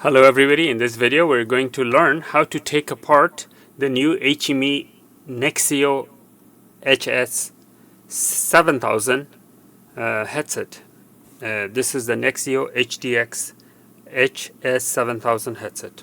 Hello everybody, in this video we're going to learn how to take apart the new HME HS7000 headset. This is the Nexio HDX HS7000 headset.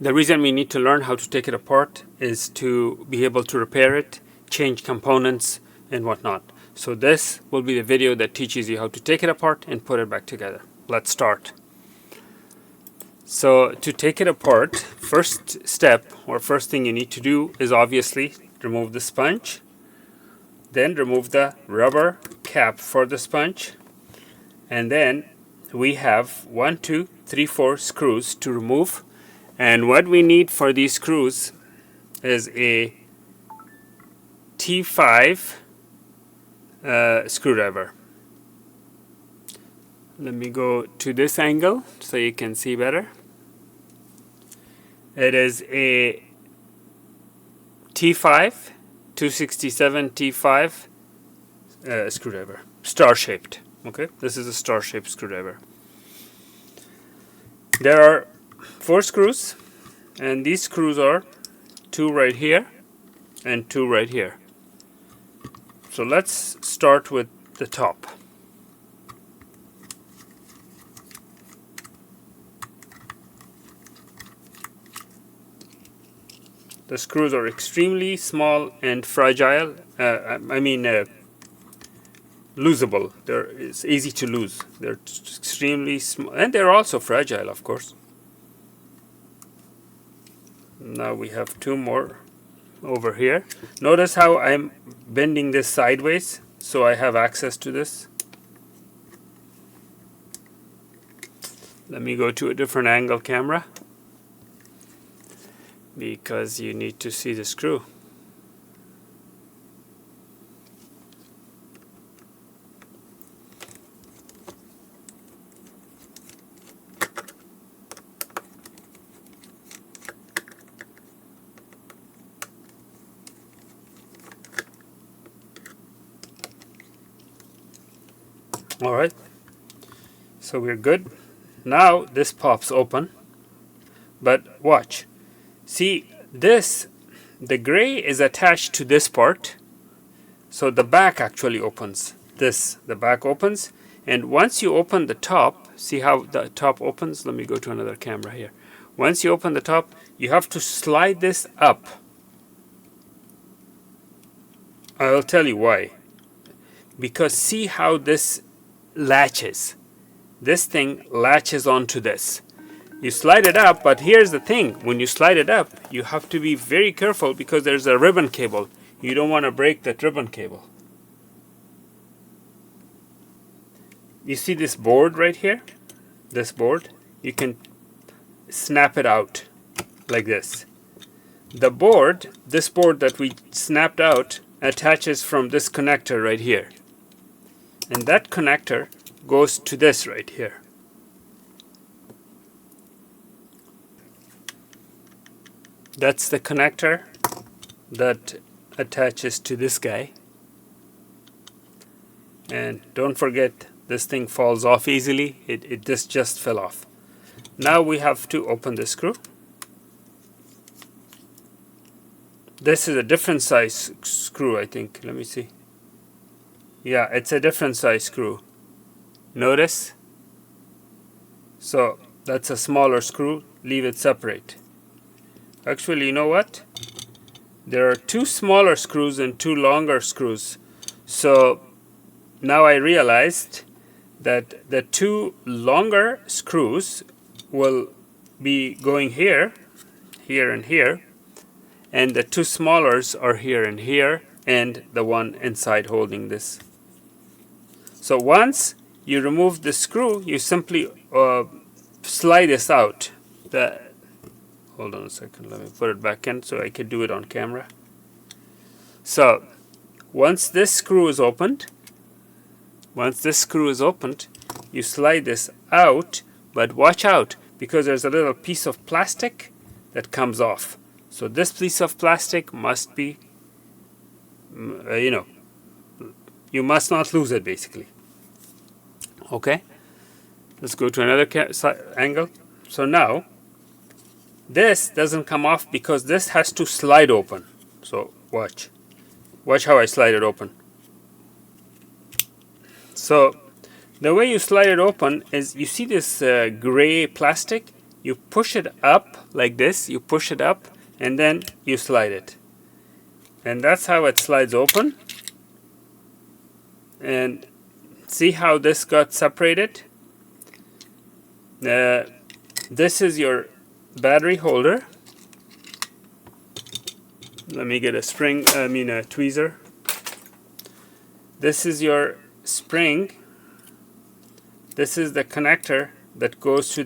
The reason we need to learn how to take it apart is to be able to repair it, change components and whatnot. So this will be the video that teaches you how to take it apart and put it back together. Let's start. So to take it apart, first step or first thing you need to do is obviously remove the sponge, then remove the rubber cap for the sponge, and then we have 1, 2, 3, 4 screws to remove. And what we need for these screws is a T5 screwdriver. Let me go to this angle so you can see better. It is a T5, 267 T5 screwdriver, star-shaped. Okay, this is a star-shaped screwdriver. There are 4 screws, and these screws are 2 right here and 2 right here. So let's start with the top. The screws are extremely small and fragile. Loosable. It's easy to lose. They're extremely small, and they're also fragile, of course. Now we have 2 more over here. Notice how I'm bending this sideways so I have access to this. Let me go to a different angle camera, because you need to see the screw. Alright, so we're good. Now this pops open, but watch. See, the gray is attached to this part, so the back actually opens. The back opens, and once you open the top, see how the top opens? Let me go to another camera here. Once you open the top, you have to slide this up. I'll tell you why. Because see how this latches. This thing latches onto this. You slide it up, but here's the thing. When you slide it up, you have to be very careful because there's a ribbon cable. You don't want to break that ribbon cable. You see this board right here? This board? You can snap it out like this. The board, this board that we snapped out, attaches from this connector right here. And that connector goes to this right here. That's the connector that attaches to this guy. And don't forget, this thing falls off easily. This just fell off. Now we have to open the screw. This is a different size screw, I think. Let me see. Yeah, it's a different size screw. Notice? So that's a smaller screw. Leave it separate. Actually, you know what? There are 2 smaller screws and 2 longer screws. So now I realized that the 2 longer screws will be going here, here and here, and the 2 smallers are here and here, and the one inside holding this. So once you remove the screw, you simply slide this out. Hold on a second, let me put it back in so I can do it on camera. So once this screw is opened, you slide this out, but watch out because there's a little piece of plastic that comes off. So this piece of plastic must be, you must not lose it basically. Okay, Let's go to another angle. So now this doesn't come off because this has to slide open. So watch how I slide it open. So the way you slide it open is, you see this gray plastic, you push it up like this, you push it up and then you slide it, and that's how it slides open. And see how this got separated? This is your battery holder. Let me get a tweezer. This is your spring. This is the connector that goes to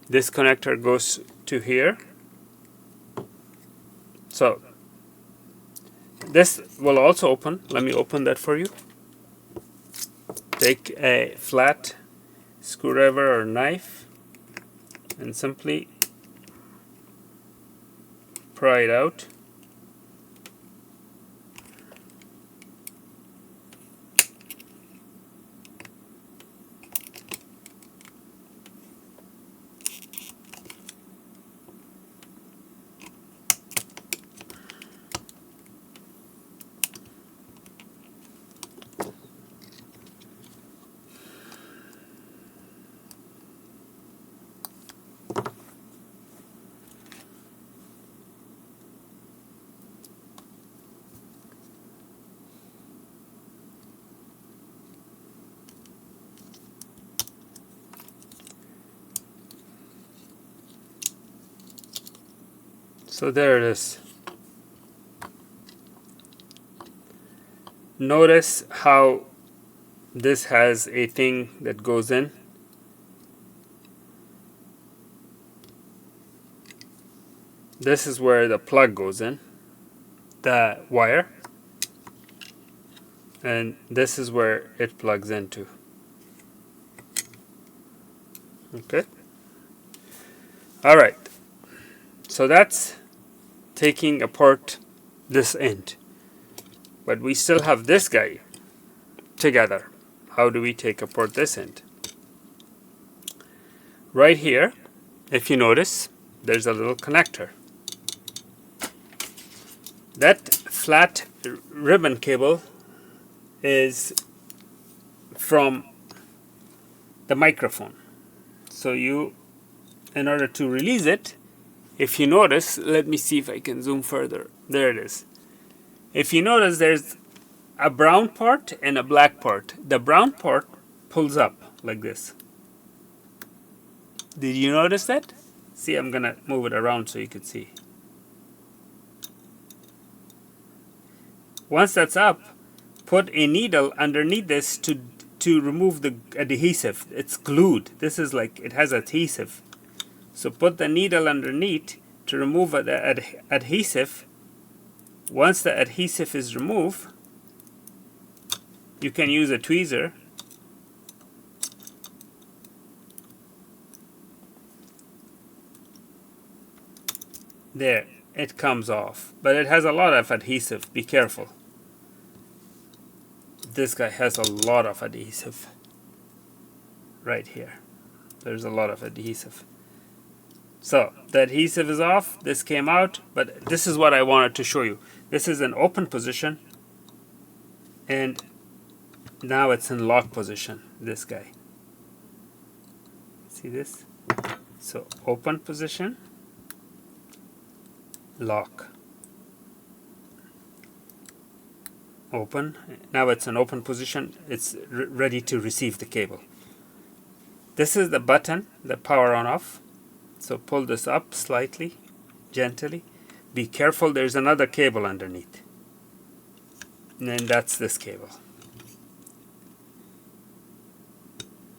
this connector goes to here. So this will also open. Let me open that for you. Take a flat screwdriver or knife and simply pry it out. So there it is. Notice how this has a thing that goes in. This is where the plug goes in, the wire, and this is where it plugs into. Okay. All right. So that's taking apart this end. But we still have this guy together. How do we take apart this end? Right here, if you notice, there's a little connector. That flat ribbon cable is from the microphone. So you, in order to release it, if you notice, let me see if I can zoom further. There it is. If you notice, there's a brown part and a black part. The brown part pulls up like this. Did you notice that? See, I'm gonna move it around so you can see. Once that's up, put a needle underneath this to remove the adhesive. It's glued. This is like, it has adhesive. So put the needle underneath to remove the adhesive. Once the adhesive is removed, you can use a tweezer there. It comes off, but it has a lot of adhesive. Be careful. This guy has a lot of adhesive. Right here, there's a lot of adhesive. So the adhesive is off, this came out, but this is what I wanted to show you. This is an open position, and now it's in lock position, this guy. See this? So open position, lock. Open. Now it's in open position, it's ready to receive the cable. This is the button, the power on off. So pull this up slightly, gently. Be careful, there's another cable underneath. And then that's this cable.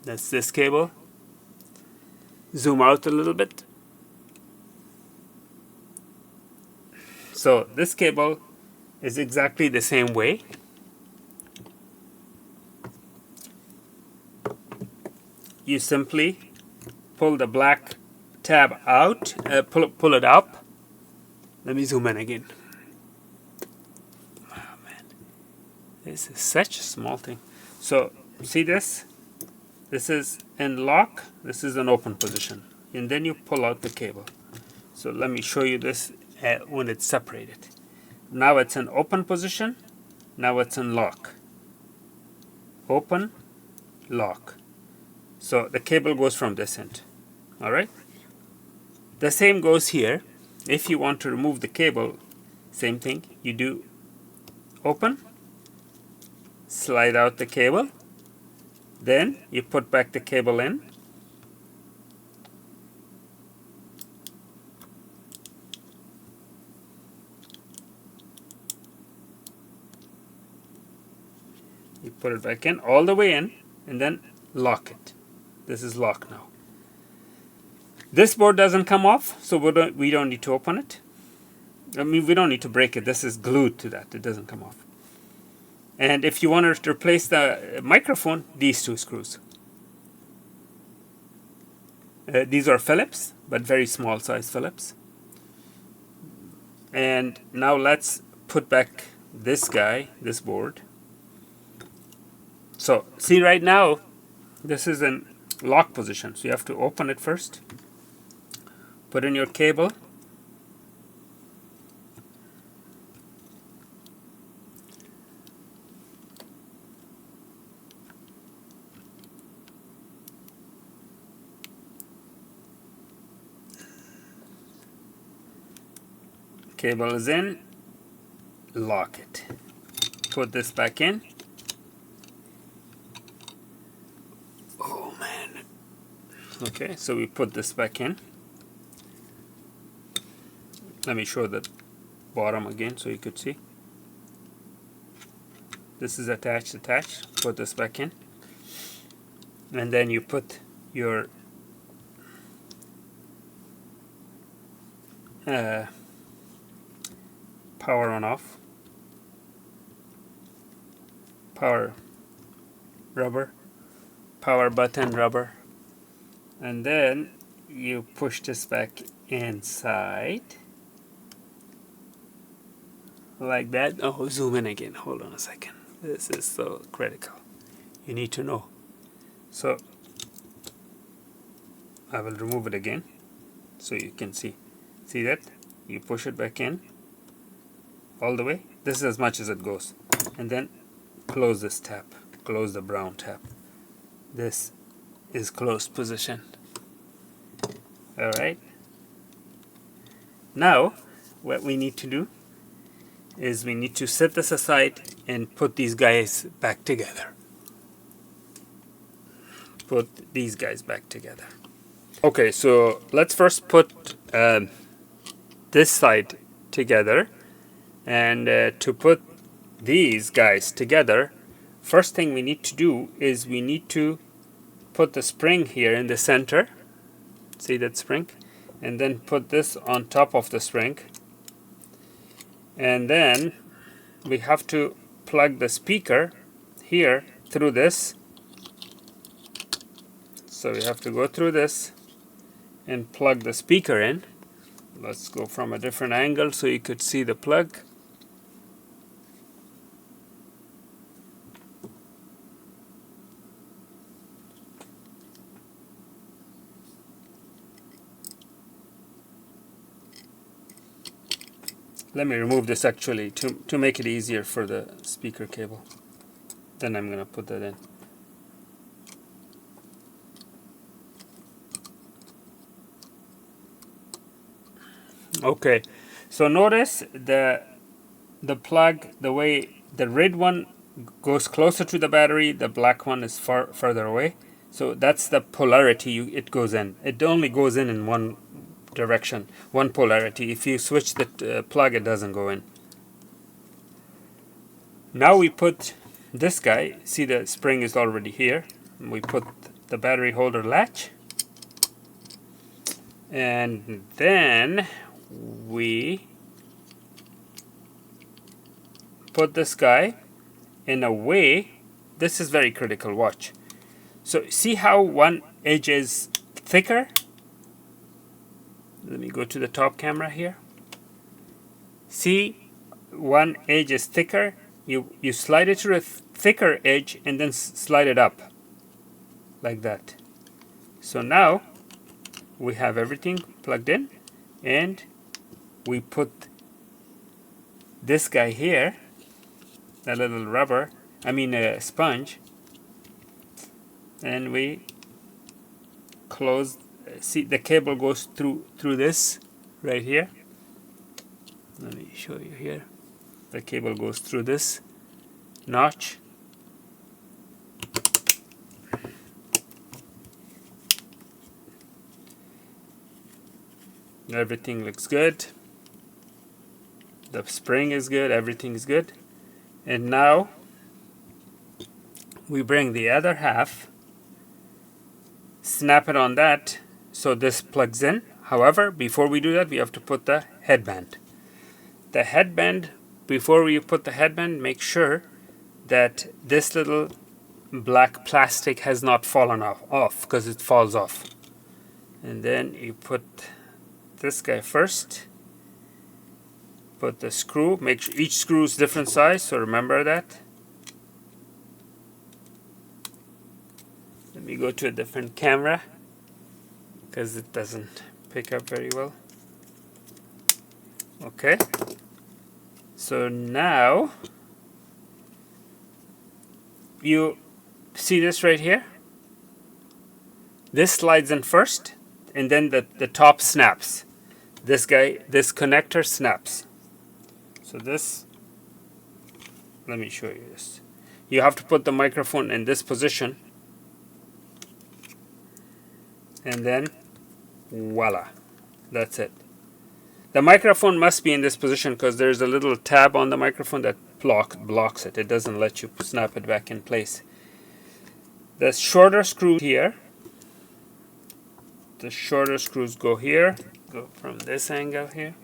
That's this cable. Zoom out a little bit. So this cable is exactly the same way. You simply pull the black tab out, pull it up. Let me zoom in again. Oh man, this is such a small thing. So see this? This is in lock, this is an open position, and then you pull out the cable. So let me show you this when it's separated. Now it's in open position, now it's in lock. Open, lock. So the cable goes from this end. Alright? The same goes here. If you want to remove the cable, same thing. You do open, slide out the cable, then you put back the cable in. You put it back in, all the way in, and then lock it. This is locked now. This board doesn't come off, so we don't need to open it. I mean, we don't need to break it. This is glued to that. It doesn't come off. And if you want to replace the microphone, these two screws. These are Phillips, but very small size Phillips. And now let's put back this guy, this board. So see, right now this is in lock position, so you have to open it first, put in your cable, cable is in, lock it, put this back in. Okay, so we put this back in. Let me show the bottom again so you could see. This is attached. Put this back in. And then you put your power on off. Power rubber. Power button rubber. And then you push this back inside like that. Oh, zoom in again. Hold on a second. This is so critical. You need to know. So I will remove it again so you can see. See that? You push it back in all the way. This is as much as it goes. And then close this tab. Close the brown tab. This is closed position. Alright. Now what we need to do is we need to set this aside and put these guys back together. Put these guys back together. Okay, so let's first put this side together, and to put these guys together, first thing we need to do is we need to put the spring here in the center. See that spring? And then put this on top of the spring. And then we have to plug the speaker here through this. So we have to go through this and plug the speaker in. Let's go from a different angle so you could see the plug. Let me remove this actually to make it easier for the speaker cable. Then I'm going to put that in. Okay, so notice the plug, the way the red one goes closer to the battery, the black one is further away. So that's the polarity it goes in. It only goes in one direction, one polarity. If you switch the plug, it doesn't go in. Now we put this guy. See, the spring is already here. We put the battery holder latch, and then we put this guy in a way. This is very critical. Watch. So see how one edge is thicker? Let me go to the top camera here. See, one edge is thicker. You slide it to a thicker edge and then slide it up. like that. So now we have everything plugged in, and we put this guy here, a little rubber, a sponge, and we close. See, the cable goes through this right here. Let me show you here. The cable goes through this notch. Everything looks good. The spring is good. Everything is good. And now we bring the other half, snap it on that so this plugs in. However, before we do that, we have to put the headband. The headband, before we put the headband, make sure that this little black plastic has not fallen off, because it falls off. And then you put this guy first. Put the screw. Make sure each screw is different size, so remember that. Let me go to a different camera because it doesn't pick up very well. Okay. So now you see this right here? This slides in first, and then the top snaps. This connector snaps. So this, let me show you this. You have to put the microphone in this position, and then voila, that's it. The microphone must be in this position because there's a little tab on the microphone that blocks it. It doesn't let you snap it back in place. The shorter screw here, the shorter screws go here, go from this angle here.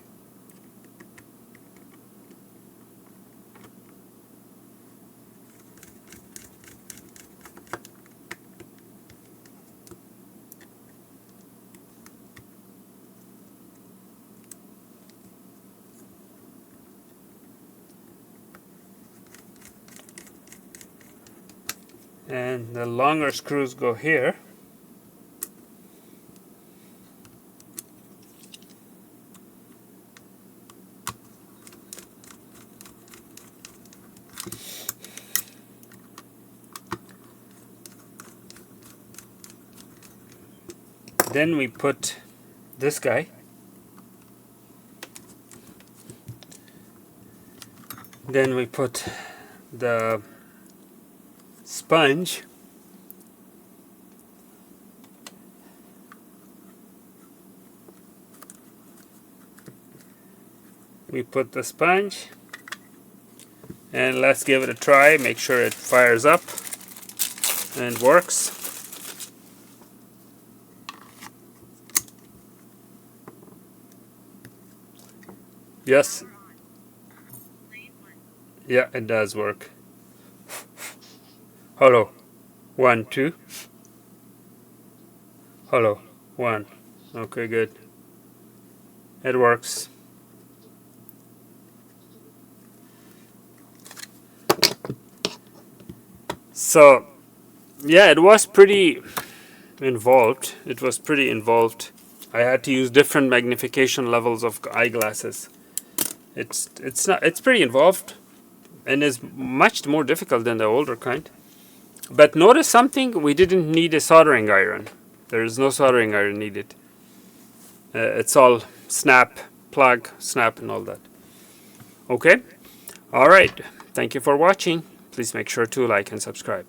And the longer screws go here. Then we put this guy. Then we put the sponge. We put the sponge, and let's give it a try. Make sure it fires up and works. Yes. Yeah, it does work. Hello. 1, 2. Hello. 1. Okay, good. It works. So, yeah, it was pretty involved. I had to use different magnification levels of eyeglasses. It's pretty involved, and is much more difficult than the older kind. But notice something, we didn't need a soldering iron. There is no soldering iron needed. It's all snap, plug, snap, and all that. Okay? Alright, thank you for watching. Please make sure to like and subscribe.